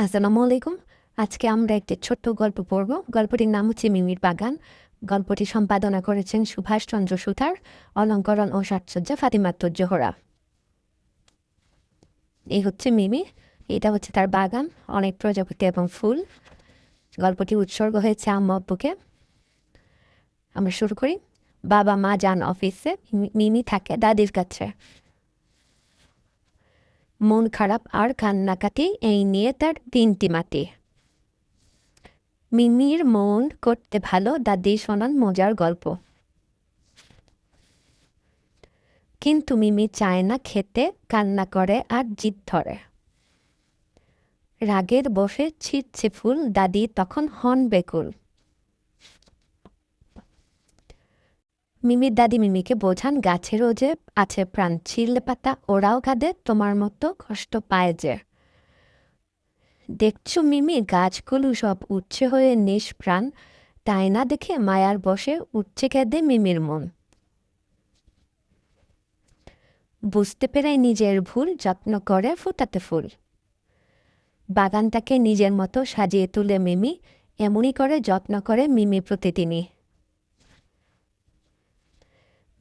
আসসালামু আলাইকুম। আজকে আমরা একটি ছোট্ট গল্প পড়ব। গল্পটির নাম হচ্ছে মিমির বাগান। গল্পটি সম্পাদনা করেছেন সুভাষচন্দ্র সুতার, অলঙ্করণ ও সাজসজ্জা ফাতিমাতুজ জোহরা। এই হচ্ছে মিমি, এটা হচ্ছে তার বাগান, অনেক প্রজাপতি এবং ফুল। গল্পটি উৎসর্গ হয়েছে আম্মু আব্বুকে। আমরা শুরু করি। বাবা মা যান অফিসে, মিমি থাকে দাদির কাছে। মন খারাপ আর কান্নাকাটি, এই নিয়ে তার তিনটি মাটি। মিমির মন করতে ভালো, দাদি শোনান মজার গল্প। কিন্তু মিমি চায় না খেতে, কান্না করে আর জিদ ধরে। রাগের বসে ছিঁড়ছে ফুল, দাদি তখন হন বেকুল। মিমির দাদি মিমিকে বোঝান, গাছেরও যে আছে প্রাণ, ছিঁড়লে পাতা ওরাও কাঁদে, তোমার মতো কষ্ট পায় যে। দেখছো মিমি, গাছগুলো সব উচ্ছে হয়ে নিষ্প্রাণ, তাই না দেখে মায়ার বসে উঠছে কেঁদে মিমির মন। বুঝতে পেরে নিজের ভুল, যত্ন করে ফুটাতে ফুল। বাগানটাকে নিজের মতো সাজিয়ে তুলে মিমি, এমনই করে যত্ন করে মিমি প্রতিদিনই।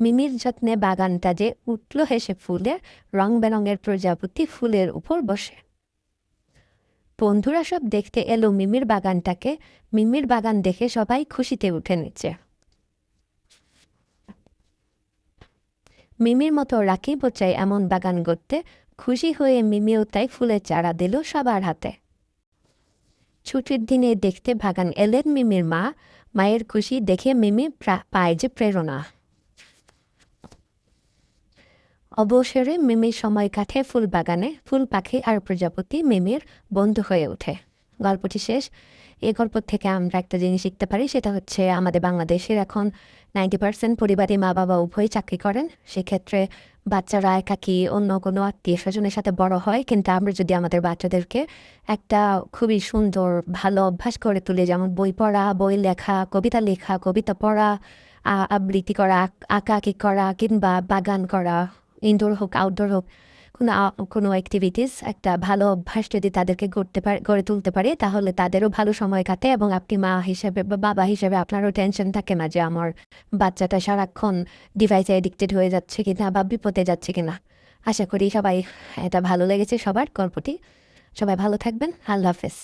মিমির যত্নে বাগানটা যে উঠল হেসে ফুলে, রং বেরঙের প্রজাপতি ফুলের উপর বসে। বন্ধুরা সব দেখতে এলো মিমির বাগানটাকে, মিমির বাগান দেখে সবাই খুশিতে উঠে নিচ্ছে। মিমির মতো রাকিব চাই এমন বাগান করতে, খুশি হয়ে মিমিও তাই ফুলের চারা দিল সবার হাতে। ছুটির দিনে দেখতে বাগান এলেন মিমির মা, মায়ের খুশি দেখে মিমি পায় যে প্রেরণা। অবসরে মিমির সময় কাটে ফুল বাগানে, ফুল পাখি আর প্রজাপতি মিমির বন্ধু হয়ে ওঠে। গল্পটি শেষ। এই গল্প থেকে আমরা একটা জিনিস শিখতে পারি, সেটা হচ্ছে আমাদের বাংলাদেশের এখন 90% পরিবারে মা বাবা উভয়ই চাকরি করেন। সেক্ষেত্রে বাচ্চারা একাকী অন্য কোনো আত্মীয় স্বজনের সাথে বড় হয়, কিন্তু আমরা যদি আমাদের বাচ্চাদেরকে একটা খুবই সুন্দর ভালো অভ্যাস করে তুলি, যেমন বই পড়া, বই লেখা, কবিতা লেখা, কবিতা পড়া, আবৃত্তি করা, আঁকাআঁকি করা, কিংবা বাগান করা, ইনডোর হোক আউটডোর হোক, কোনো অ্যাক্টিভিটিস, একটা ভালো অভ্যাস যদি তাদেরকে গড়ে তুলতে পারি, তাহলে তাদেরও ভালো সময় কাটে এবং আপনি মা হিসেবে বা বাবা হিসেবে আপনারও টেনশন থাকে না যে আমার বাচ্চাটা সারাক্ষণ ডিভাইসে অ্যাডিক্টেড হয়ে যাচ্ছে কিনা বা বিপদে যাচ্ছে কিনা। আশা করি সবাই এটা ভালো লেগেছে সবার গল্পটি। সবাই ভালো থাকবেন। আল্লাহ হাফেজ।